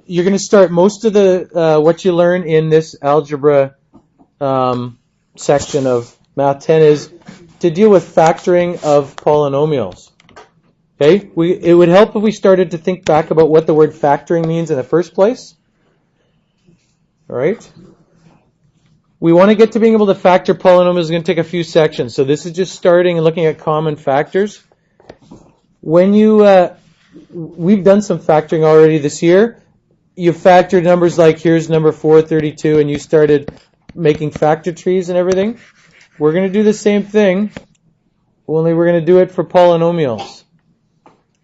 you're going to start most of the what you learn in this algebra section of Math 10 is to deal with factoring of polynomials. Okay? It would help if we started to think back about what the word factoring means in the first place. All right? We want to get to being able to factor polynomials. It's going to take a few sections. So this is just starting and looking at common factors. When we've done some factoring already this year. You factored numbers like here's number 432 and you started making factor trees and everything. We're going to do the same thing, only we're going to do it for polynomials.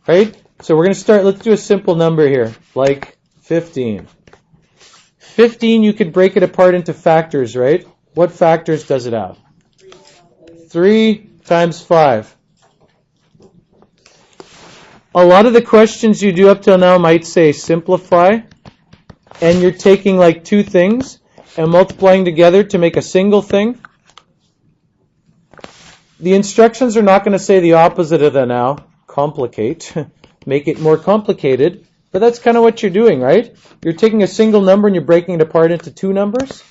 Right? So we're going to start, let's do a simple number here, like 15. 15, you could break it apart into factors, right? What factors does it have? 3 times 5. A lot of the questions you do up till now might say simplify, and you're taking like two things and multiplying together to make a single thing. The instructions are not going to say the opposite of that now. Complicate. Make it more complicated. But that's kind of what you're doing, right? You're taking a single number and you're breaking it apart into two numbers.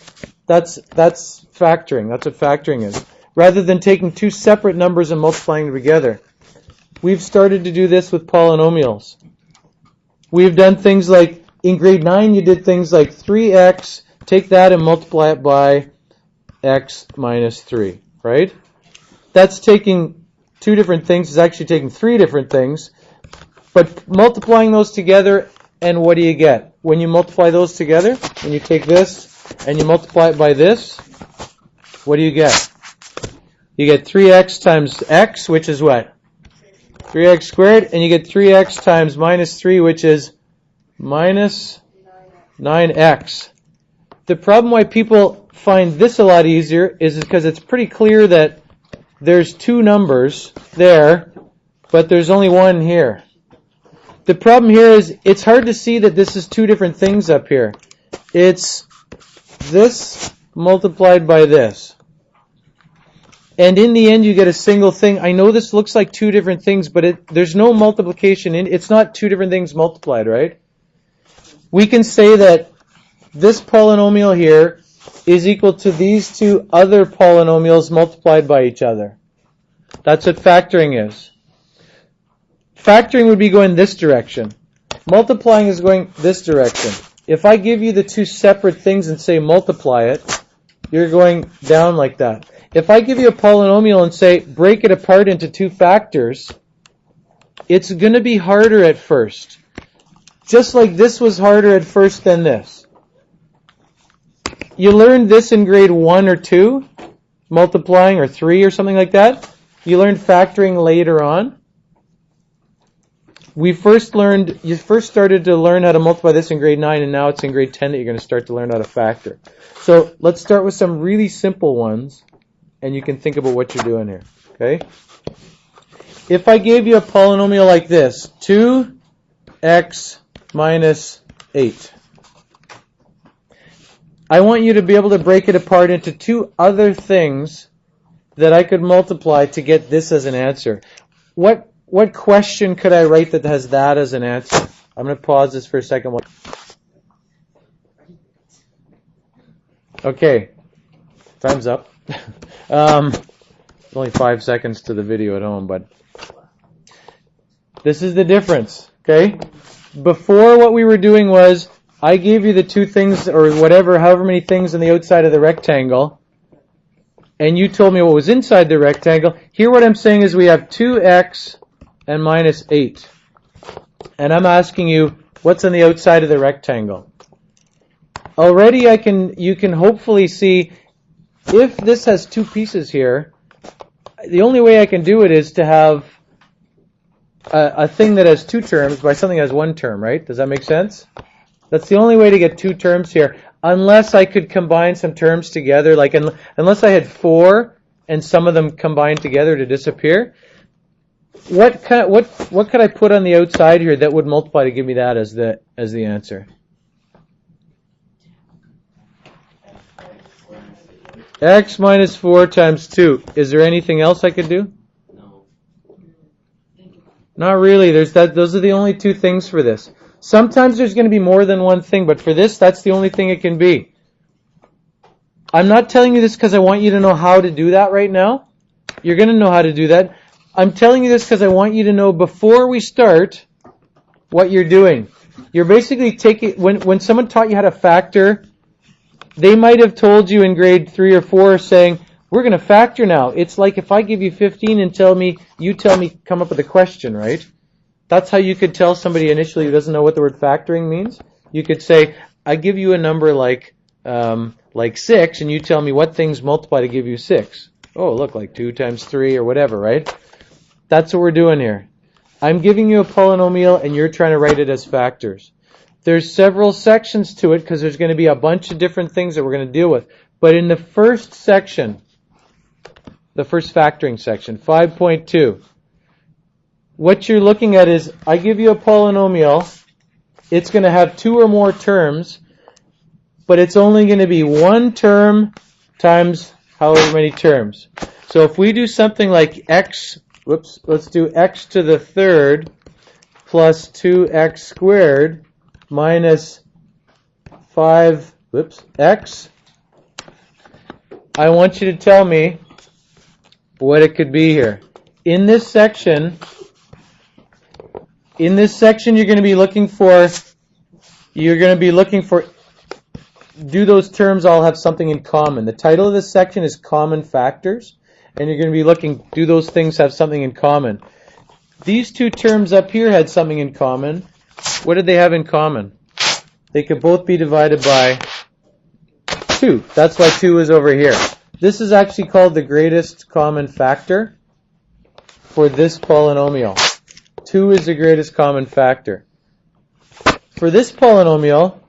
That's factoring. That's what factoring is. Rather than taking two separate numbers and multiplying them together. We've started to do this with polynomials. We've done things like, in grade 9 you did things like 3x, take that and multiply it by x minus 3, right? That's taking two different things. It's actually taking three different things. But multiplying those together, and what do you get? When you multiply those together, when you take this and you multiply it by this, what do you get? You get 3x times x, which is what? 3x squared, and you get 3x times minus 3, which is minus 9x. The problem why people find this a lot easier is because it's pretty clear that there's two numbers there, but there's only one here. The problem here is it's hard to see that this is two different things up here. It's this multiplied by this. And in the end, you get a single thing. I know this looks like two different things, but there's no multiplication. It's not two different things multiplied, right? We can say that this polynomial here is equal to these two other polynomials multiplied by each other. That's what factoring is. Factoring would be going this direction. Multiplying is going this direction. If I give you the two separate things and say multiply it, you're going down like that. If I give you a polynomial and say break it apart into two factors, it's going to be harder at first. Just like this was harder at first than this. You learned this in grade 1 or 2, multiplying, or 3 or something like that. You learned factoring later on. You first started to learn how to multiply this in grade 9, and now it's in grade 10 that you're going to start to learn how to factor. So let's start with some really simple ones, and you can think about what you're doing here. Okay? If I gave you a polynomial like this, 2x minus 8. I want you to be able to break it apart into two other things that I could multiply to get this as an answer. What question could I write that has that as an answer? I'm going to pause this for a second. Okay. Time's up. Only 5 seconds to the video at home, but this is the difference. Okay? Before, what we were doing was I gave you the two things, or whatever, however many things on the outside of the rectangle, and you told me what was inside the rectangle. Here what I'm saying is we have 2x and minus 8. And I'm asking you, what's on the outside of the rectangle? Already you can hopefully see, if this has two pieces here, the only way I can do it is to have a thing that has two terms by something that has one term, right? Does that make sense? That's the only way to get two terms here, unless I could combine some terms together, like unless I had 4 and some of them combined together to disappear. What could I put on the outside here that would multiply to give me that as the answer? X minus 4 times 2. Is there anything else I could do? No. Not really. Those are the only two things for this. Sometimes there's going to be more than one thing, but for this, that's the only thing it can be. I'm not telling you this because I want you to know how to do that right now. You're going to know how to do that. I'm telling you this because I want you to know before we start what you're doing. You're basically taking, when someone taught you how to factor, they might have told you in grade 3 or 4 saying, we're going to factor now. It's like if I give you 15 and you tell me, come up with a question, right? That's how you could tell somebody initially who doesn't know what the word factoring means. You could say, I give you a number like 6, and you tell me what things multiply to give you 6. Oh, look, like 2 times 3 or whatever, right? That's what we're doing here. I'm giving you a polynomial, and you're trying to write it as factors. There's several sections to it because there's going to be a bunch of different things that we're going to deal with. But in the first section, the first factoring section, 5.2, what you're looking at is, I give you a polynomial. It's going to have 2 or more terms, but it's only going to be one term times however many terms. So if we do something like let's do x to the third plus 2x squared minus 5x, I want you to tell me what it could be here. In this section, you're going to be looking for, do those terms all have something in common? The title of this section is Common Factors, and you're going to be looking, do those things have something in common? These two terms up here had something in common. What did they have in common? They could both be divided by 2. That's why 2 is over here. This is actually called the greatest common factor for this polynomial. 2 is the greatest common factor. For this polynomial,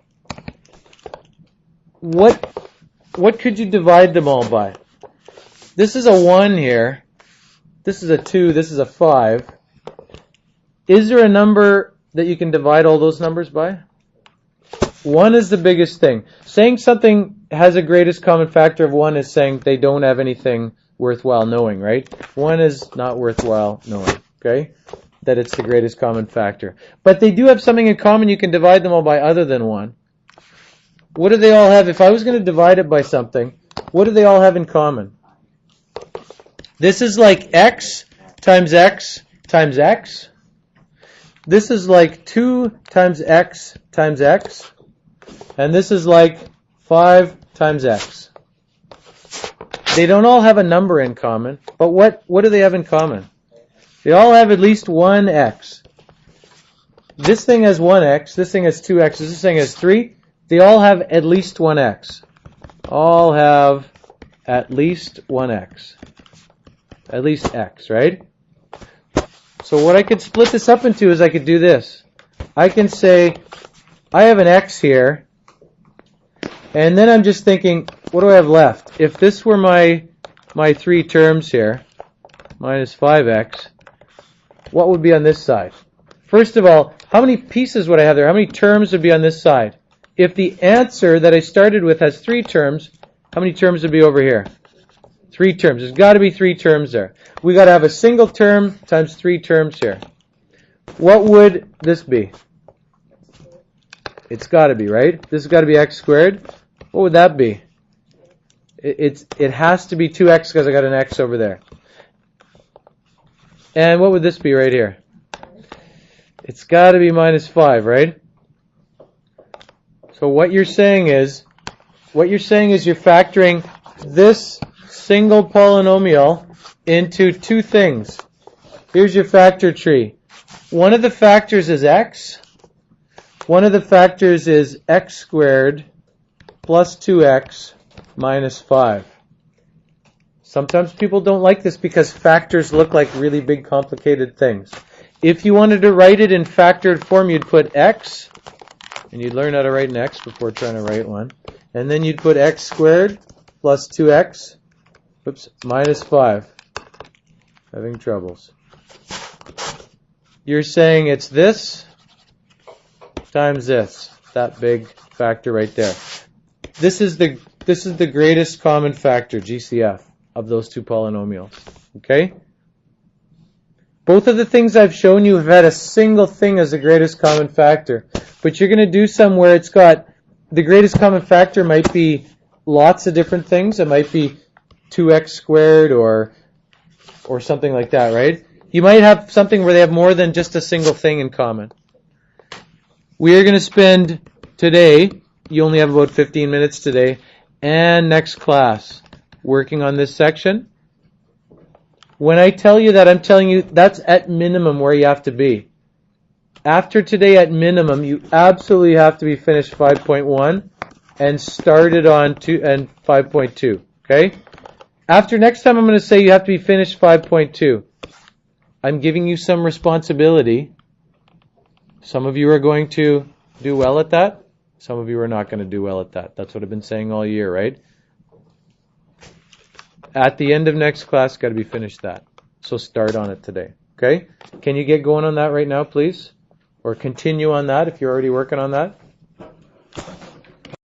what could you divide them all by? This is a 1 here. This is a 2. This is a 5. Is there a number that you can divide all those numbers by? 1 is the biggest thing. Saying something has a greatest common factor of 1 is saying they don't have anything worthwhile knowing, right? 1 is not worthwhile knowing, okay? That it's the greatest common factor. But they do have something in common. You can divide them all by other than 1. What do they all have? If I was going to divide it by something, what do they all have in common? This is like x times x times x. This is like 2 times x times x. And this is like 5 times x. They don't all have a number in common, but what do they have in common? They all have at least one x. This thing has 1x, this thing has 2x, this thing has 3. They all have at least 1x. All have at least 1x. At least x, right? So what I could split this up into is I could do this. I can say, I have an x here, and then I'm just thinking, what do I have left? If this were my 3 terms here, minus 5x, what would be on this side? First of all, how many pieces would I have there? How many terms would be on this side? If the answer that I started with has 3 terms, how many terms would be over here? 3 terms. There's got to be 3 terms there. We got to have a single term times 3 terms here. What would this be? It's got to be, right? This has got to be x squared. What would that be? It has to be 2x because I got an x over there. And what would this be right here? It's got to be minus 5, right? So what you're saying is you're factoring this single polynomial into 2 things. Here's your factor tree. One of the factors is x. One of the factors is x squared plus 2x minus 5. Sometimes people don't like this because factors look like really big complicated things. If you wanted to write it in factored form, you'd put x, and you'd learn how to write an x before trying to write one. And then you'd put x squared plus 2x, minus 5. Having troubles. You're saying it's this times this, that big factor right there. This is the greatest common factor, GCF, of those 2 polynomials. Okay? Both of the things I've shown you have had a single thing as the greatest common factor. but you're going to do some where it's got the greatest common factor might be lots of different things. It might be 2x squared or something like that, right? You might have something where they have more than just a single thing in common. We are going to spend today, you only have about 15 minutes today, and next class working on this section. When I tell you that, I'm telling you that's at minimum where you have to be. After today, at minimum, you absolutely have to be finished 5.1 and started on 5.2. Okay? After next time, I'm going to say you have to be finished 5.2. I'm giving you some responsibility. Some of you are going to do well at that. Some of you are not going to do well at that. That's what I've been saying all year, right? At the end of next class, got to be finished that. So start on it today. Okay? Can you get going on that right now, please? Or continue on that if you're already working on that?